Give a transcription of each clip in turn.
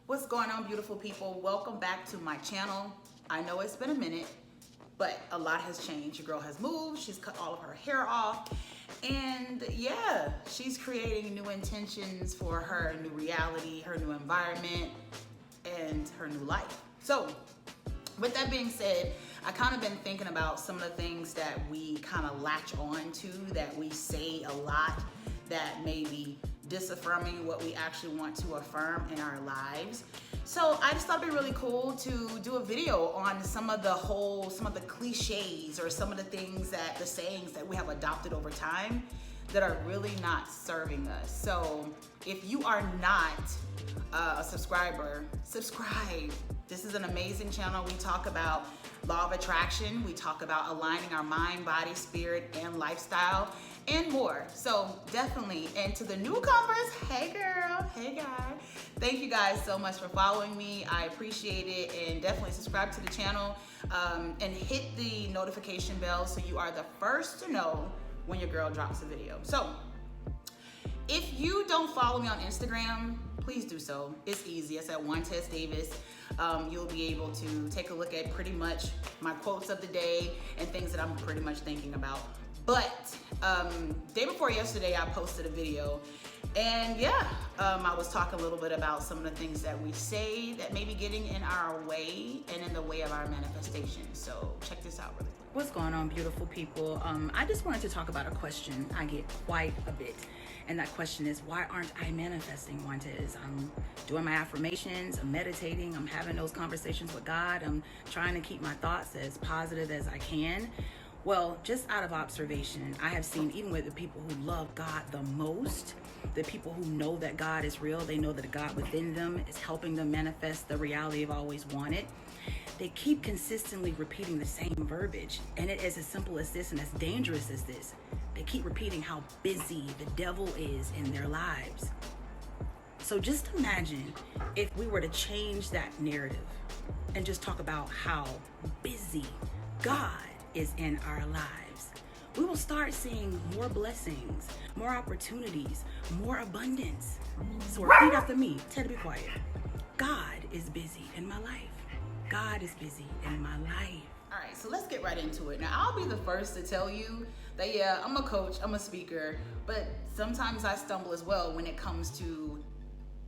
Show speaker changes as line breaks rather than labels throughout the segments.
What's going on, beautiful people? Welcome back to my channel. I know it's been a minute, but a lot has changed. Your girl has moved, she's cut all of her hair off, and yeah, she's creating new intentions for her new reality, her new environment, and her new life. So with that being said, I kind of been thinking about some of the things that we kind of latch on to, that we say a lot, that may be disaffirming what we actually want to affirm in our lives. So I just thought it'd be really cool to do a video on some of the cliches or some of the things that, the sayings that we have adopted over time that are really not serving us. So if you are not a subscriber, subscribe. This is an amazing channel. We talk about law of attraction. We talk about aligning our mind, body, spirit, and lifestyle, and more. So definitely, and to the newcomers, hey girl, hey guy, thank you guys so much for following me. I appreciate it, and definitely subscribe to the channel and hit the notification bell so you are the first to know when your girl drops a video. So if you don't follow me on Instagram, please do so. It's easy. It's at Wantaise Davis. You'll be able to take a look at pretty much my quotes of the day and things that I'm pretty much thinking about. But day before yesterday, I posted a video, and yeah, I was talking a little bit about some of the things that we say that may be getting in our way and in the way of our manifestation. So check this out really quick. What's going on, beautiful people? I just wanted to talk about a question I get quite a bit. And that question is, why aren't I manifesting, Wantaise? I'm doing my affirmations, I'm meditating, I'm having those conversations with God, I'm trying to keep my thoughts as positive as I can. Well, just out of observation, I have seen, even with the people who love God the most, the people who know that God is real, they know that the God within them is helping them manifest the reality they've always wanted. They keep consistently repeating the same verbiage, and it is as simple as this and as dangerous as this. They keep repeating how busy the devil is in their lives. So just imagine if we were to change that narrative and just talk about how busy God is in our lives. We will start seeing more blessings, more opportunities, more abundance. So repeat after me. Tell to be quiet. God is busy in my life. God is busy in my life. All right, so let's get right into it. Now, I'll be the first to tell you that, yeah, I'm a coach, I'm a speaker, but sometimes I stumble as well when it comes to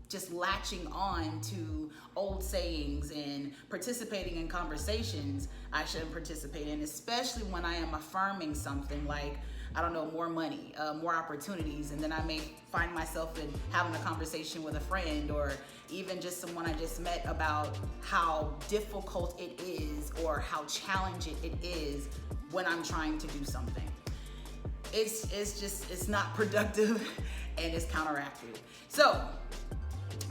just latching on to old sayings and participating in conversations I shouldn't participate in, especially when I am affirming something like, I don't know, more money, more opportunities, and then I may find myself in having a conversation with a friend or even just someone I just met about how difficult it is or how challenging it is when I'm trying to do something. It's not productive and it's counteractive. So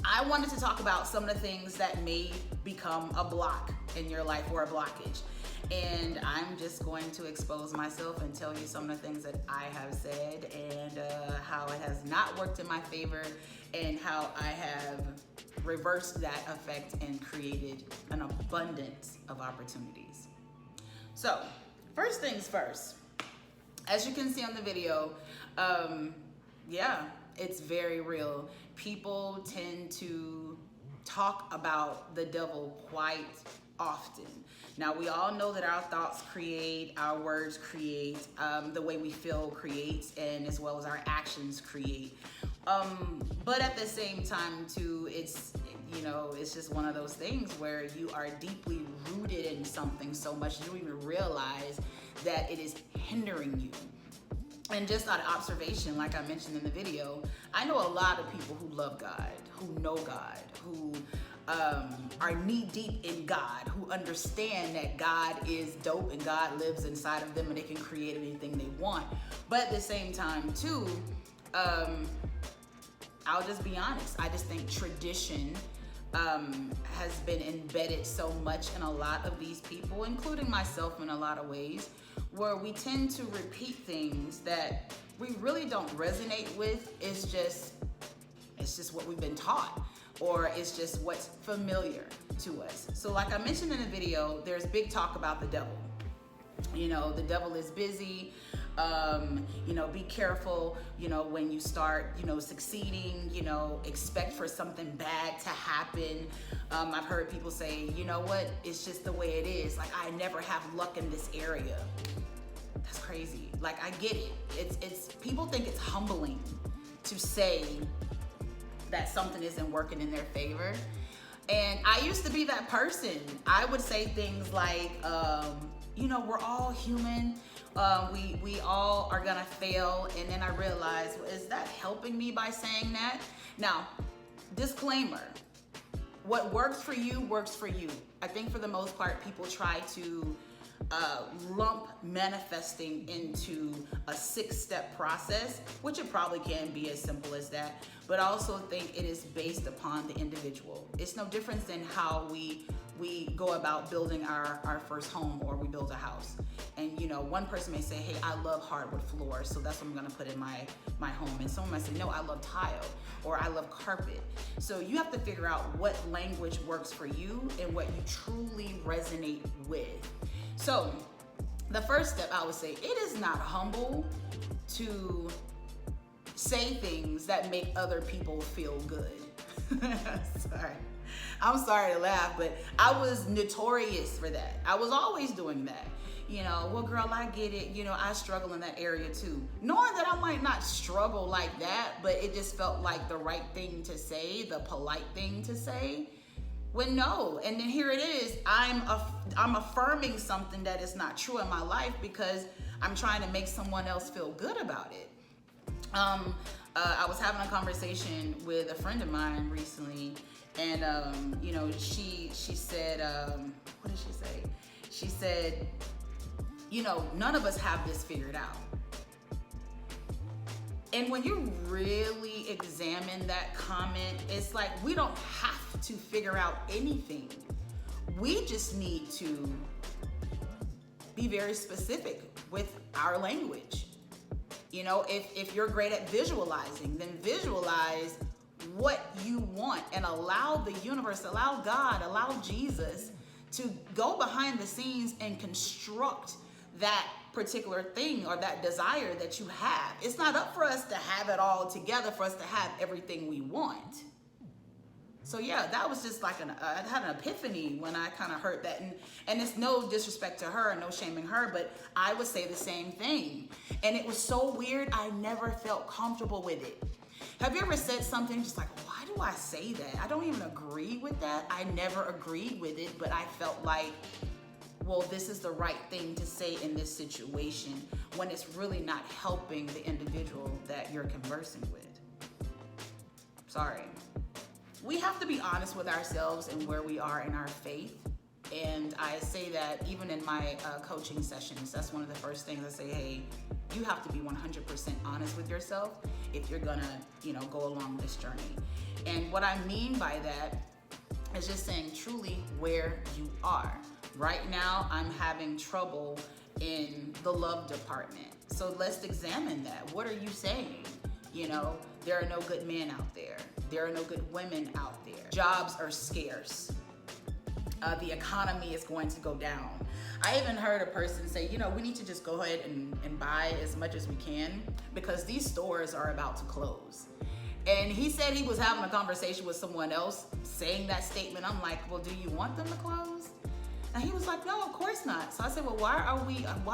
I wanted to talk about some of the things that may become a block in your life or a blockage. And I'm just going to expose myself and tell you some of the things that I have said and how it has not worked in my favor and how I have reversed that effect and created an abundance of opportunities. So first things first, as you can see on the video, yeah, it's very real. People tend to talk about the devil quite often. Now, we all know that our thoughts create, our words create, the way we feel creates, and as well as our actions create. But at the same time, too, it's just one of those things where you are deeply rooted in something so much you don't even realize that it is hindering you. And just out of observation, like I mentioned in the video, I know a lot of people who love God, who know God, who are knee deep in God, who understand that God is dope and God lives inside of them and they can create anything they want. But at the same time too, I'll just be honest, I just think tradition has been embedded so much in a lot of these people, including myself in a lot of ways, where we tend to repeat things that we really don't resonate with. It's just what we've been taught, or it's just what's familiar to us. So like I mentioned in the video, there's big talk about the devil. You know, the devil is busy. You know, be careful, you know, when you start, you know, succeeding, you know, expect for something bad to happen. I've heard people say, you know what, it's just the way it is. Like, I never have luck in this area. That's crazy. Like, I get it. It's people think it's humbling to say that something isn't working in their favor. And I used to be that person. I would say things like, you know, we're all human. We all are gonna fail. And then I realized, well, is that helping me by saying that? Now, disclaimer, what works for you works for you. I think for the most part, people try to lump manifesting into a 6-step process, which it probably can be as simple as that, but I also think it is based upon the individual. It's no different than how we go about building our first home, or we build a house. And you know, one person may say, hey, I love hardwood floors, so that's what I'm gonna put in my home. And someone might say, no, I love tile, or I love carpet. So you have to figure out what language works for you and what you truly resonate with. So the first step, I would say, it is not humble to say things that make other people feel good. I'm sorry to laugh, but I was notorious for that. I was always doing that. You know, well, girl, I get it. You know, I struggle in that area too. Knowing that I might not struggle like that, but it just felt like the right thing to say, the polite thing to say. When no, and then here it is, I'm affirming something that is not true in my life because I'm trying to make someone else feel good about it. I was having a conversation with a friend of mine recently, and you know, she said, what did she say? She said, you know, none of us have this figured out. And when you really examine that comment, it's like, we don't have to figure out anything. We just need to be very specific with our language. You know, if you're great at visualizing, then visualize what you want and allow the universe, allow God, allow Jesus to go behind the scenes and construct that particular thing or that desire that you have. It's not up for us to have it all together, for us to have everything we want. So yeah, that was just like I had an epiphany when I kind of heard that, and it's no disrespect to her, no shaming her, but I would say the same thing. And it was so weird, I never felt comfortable with it. Have you ever said something just like, why do I say that? I don't even agree with that. I never agreed with it, but I felt like, well, this is the right thing to say in this situation, when it's really not helping the individual that you're conversing with. Sorry. We have to be honest with ourselves and where we are in our faith. And I say that even in my coaching sessions, that's one of the first things I say, hey, you have to be 100% honest with yourself if you're gonna, you know, go along this journey. And what I mean by that is just saying truly where you are. Right now, I'm having trouble in the love department. So let's examine that. What are you saying? You know, there are no good men out there. There are no good women out there. Jobs are scarce. The economy is going to go down. I even heard a person say, you know, we need to just go ahead and buy as much as we can because these stores are about to close. And he said he was having a conversation with someone else saying that statement. I'm like, well, do you want them to close? And he was like, no, of course not. So I said, well, why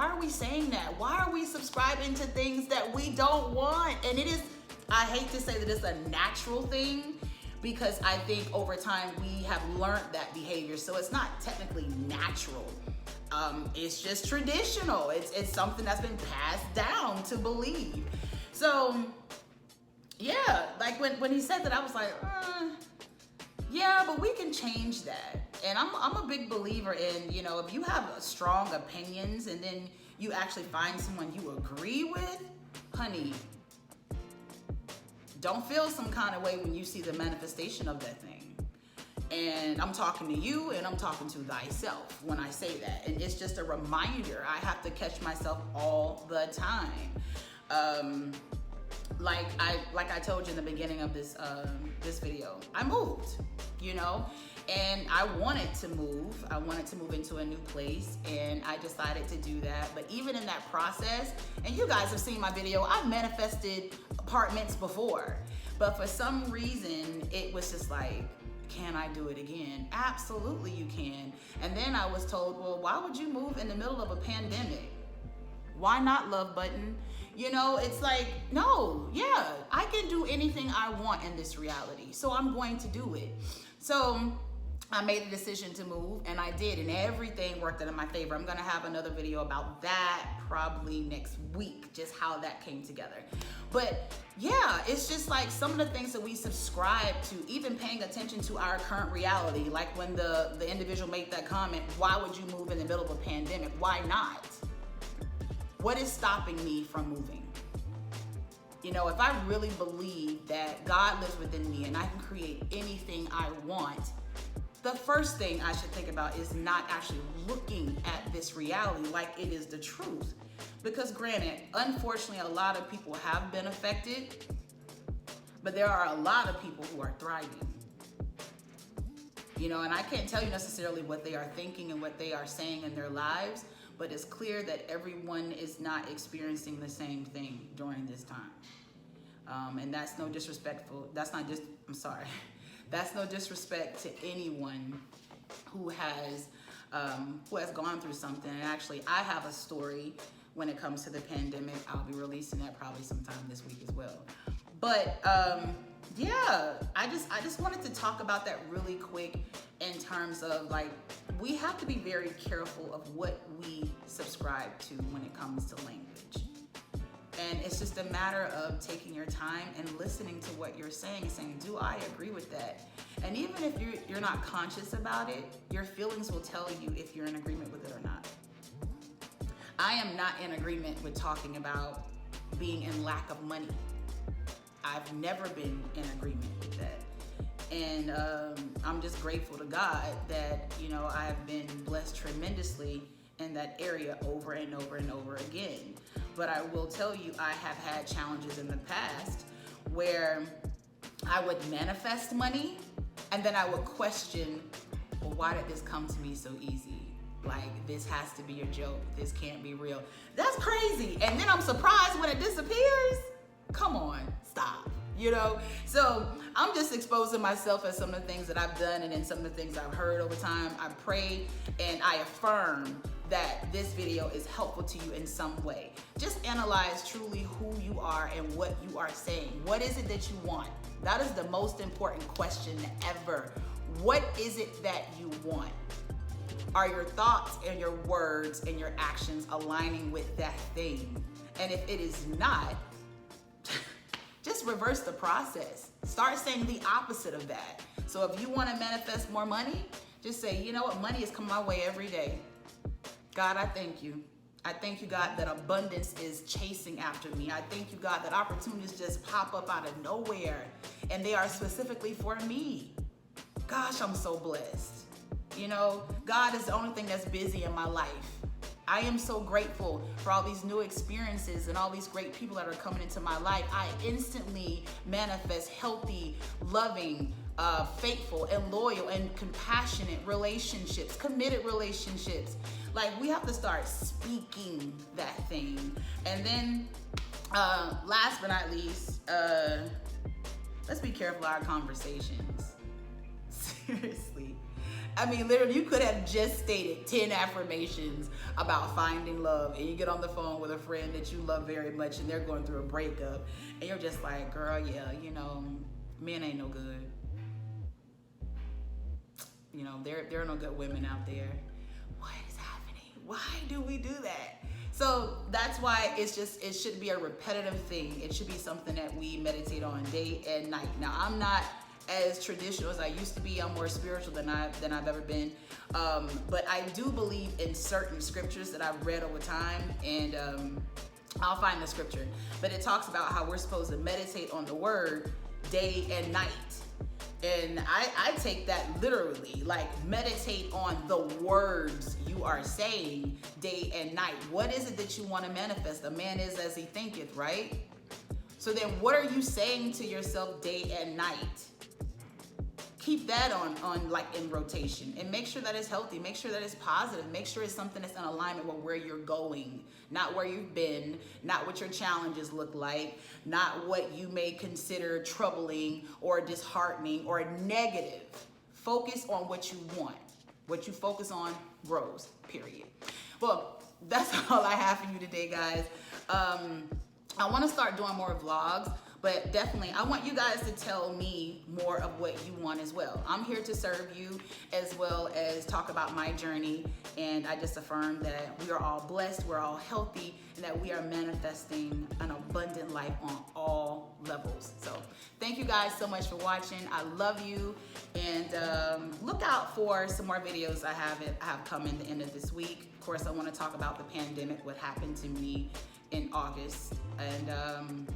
are we saying that? Why are we subscribing to things that we don't want? And it is, I hate to say that it's a natural thing because I think over time we have learned that behavior. So it's not technically natural. It's just traditional. It's something that's been passed down to believe. So yeah, like when he said that, I was like, yeah, but we can change that. And I'm a big believer in, you know, if you have strong opinions and then you actually find someone you agree with, honey, don't feel some kind of way when you see the manifestation of that thing. And I'm talking to you and I'm talking to thyself when I say that. And it's just a reminder. I have to catch myself all the time. Like I told you in the beginning of this video, I moved, you know, And I wanted to move. I wanted to move into a new place, and I decided to do that. But even in that process, and you guys have seen my video, I've manifested apartments before. But for some reason, it was just like, can I do it again? Absolutely you can. And then I was told, well, why would you move in the middle of a pandemic? Why not, love button? You know, it's like, no, yeah, I can do anything I want in this reality. So I'm going to do it. So I made the decision to move, and I did, and everything worked out in my favor. I'm gonna have another video about that probably next week, just how that came together. But yeah, it's just like some of the things that we subscribe to, even paying attention to our current reality, like when the individual made that comment, why would you move in the middle of a pandemic? Why not? What is stopping me from moving? You know, if I really believe that God lives within me and I can create anything I want, the first thing I should think about is not actually looking at this reality like it is the truth. Because granted, unfortunately, a lot of people have been affected, but there are a lot of people who are thriving. You know, and I can't tell you necessarily what they are thinking and what they are saying in their lives, but it's clear that everyone is not experiencing the same thing during this time. And that's no disrespectful, that's no disrespect to anyone who has gone through something. And actually, I have a story when it comes to the pandemic. I'll be releasing that probably sometime this week as well. But yeah, I just wanted to talk about that really quick in terms of like, we have to be very careful of what we subscribe to when it comes to language. And it's just a matter of taking your time and listening to what you're saying and saying, do I agree with that? And even if you're not conscious about it, your feelings will tell you if you're in agreement with it or not. I am not in agreement with talking about being in lack of money. I've never been in agreement with that. And I'm just grateful to God that, you know, I have been blessed tremendously in that area over and over and over again. But I will tell you, I have had challenges in the past where I would manifest money and then I would question, well, why did this come to me so easy? Like, this has to be a joke. This can't be real. That's crazy. And then I'm surprised when it disappears. Come on, stop. You know? So I'm just exposing myself as some of the things that I've done and then some of the things I've heard over time. I pray and I affirm that this video is helpful to you in some way. Just analyze truly who you are and what you are saying. What is it that you want? That is the most important question ever. What is it that you want? Are your thoughts and your words and your actions aligning with that thing? And if it is not, just reverse the process. Start saying the opposite of that. So if you want to manifest more money, just say, you know what, money is coming my way every day. God, I thank you. I thank you, God, that abundance is chasing after me. I thank you, God, that opportunities just pop up out of nowhere and they are specifically for me. Gosh, I'm so blessed. You know, God is the only thing that's busy in my life. I am so grateful for all these new experiences and all these great people that are coming into my life. I instantly manifest healthy, loving, faithful and loyal and compassionate relationships, committed relationships. Like, we have to start speaking that thing. And then last but not least, let's be careful of our conversations. Seriously. I mean, literally, you could have just stated 10 affirmations about finding love, and you get on the phone with a friend that you love very much, and they're going through a breakup, and you're just like, girl, yeah, you know, men ain't no good. You know, there are no good women out there. What is happening? Why do we do that? So that's why it should be a repetitive thing. It should be something that we meditate on day and night. Now, I'm not as traditional as I used to be. I'm more spiritual than I've ever been. But I do believe in certain scriptures that I've read over time, and I'll find the scripture. But it talks about how we're supposed to meditate on the word day and night. And I take that literally, like, meditate on the words you are saying day and night. What is it that you want to manifest? A man is as he thinketh, right? So then what are you saying to yourself day and night? keep that on like in rotation, and make sure that it's healthy, make sure that it's positive, make sure it's something that's in alignment with where you're going, not where you've been, not what your challenges look like, not what you may consider troubling or disheartening or negative. Focus on what you want. What you focus on grows, period. Well, that's all I have for you today, guys. I want to start doing more vlogs, but definitely I want you guys to tell me more of what you want as well. I'm here to serve you as well as talk about my journey, and I just affirm that we are all blessed, we're all healthy, and that we are manifesting an abundant life on all levels. So thank you guys so much for watching. I love you, and look out for some more videos I have coming the end of this week. Of course, I want to talk about the pandemic, what happened to me in August, and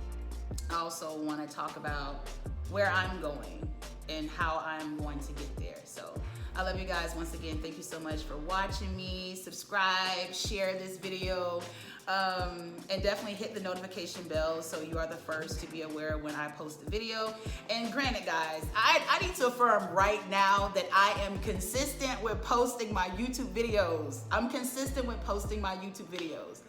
I also want to talk about where I'm going and how I'm going to get there. So I love you guys. Once again, thank you so much for watching me. Subscribe, share this video, and definitely hit the notification bell so you are the first to be aware when I post a video. And granted, guys, I need to affirm right now that I am consistent with posting my YouTube videos. I'm consistent with posting my YouTube videos.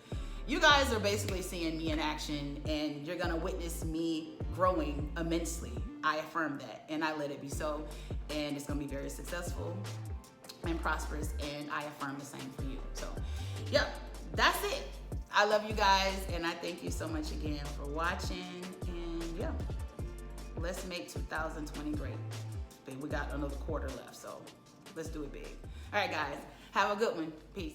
You guys are basically seeing me in action, and you're gonna witness me growing immensely. I affirm that, and I let it be so, and it's gonna be very successful and prosperous, and I affirm the same for you. So, yep, that's it. I love you guys, and I thank you so much again for watching, and yeah, let's make 2020 great. We got another quarter left, so let's do it big. All right, guys, have a good one. Peace.